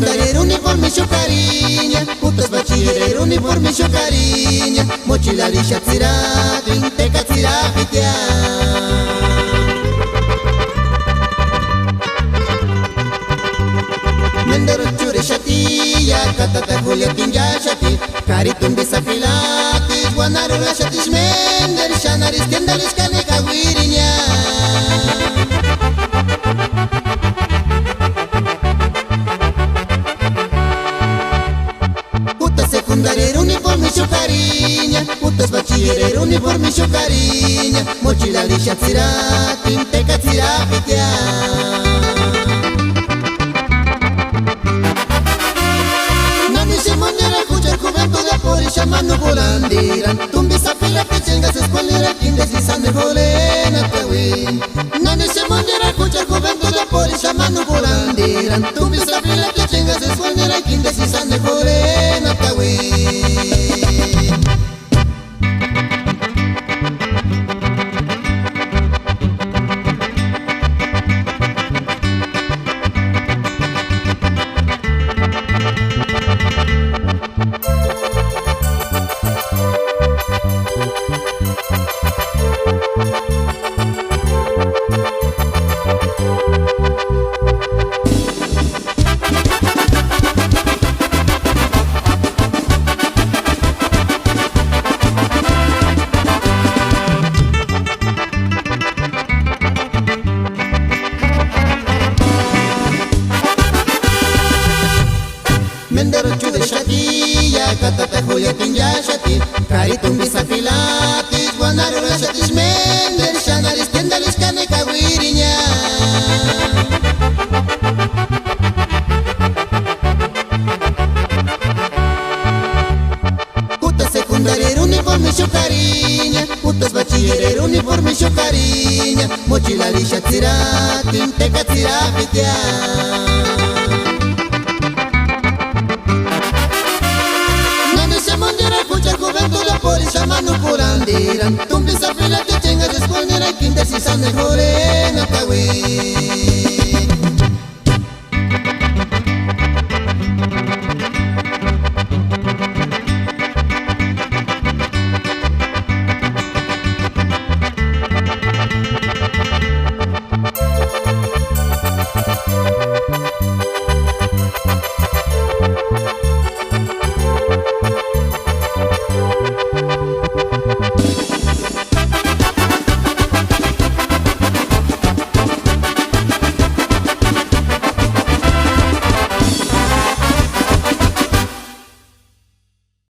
secundaria, uniforme y cariña, putas bachiller, uniforme y cariña, mochila lisha tsira, quinteca tsira, pitia. Mendero chure shatilla, katata julia tinja shati, karitum bisafilatis, guanarula shatis mender, shanaris kendalis kaneka wirinya. Putas secundaria, uniforme y cariña, putas bachiller, uniforme y cariña, mochila lisha tsira, quinteca tsira, pitia. Llamando volandiran, tumbis a fila que chengas escualera, indecisan de volena tawin. Nani se mondera, escucha juventud de poli, llamando volandiran, tumbis a fila que chengas escualera, indecisan de volena tawin. Mendero chude shatilla, katata julia tinja shati, karitum bisafilatis, guanarula shatis mender, shanaris tendalis kaneka wirinya. Putas secundaria, uniforme y cariña, putas bachiller, uniforme y cariña, mochila lisha tsira, quinteca tsira, pitia. Llamando volandiran, tumbis a fila que chengas escualera, indecisan de volena tawin.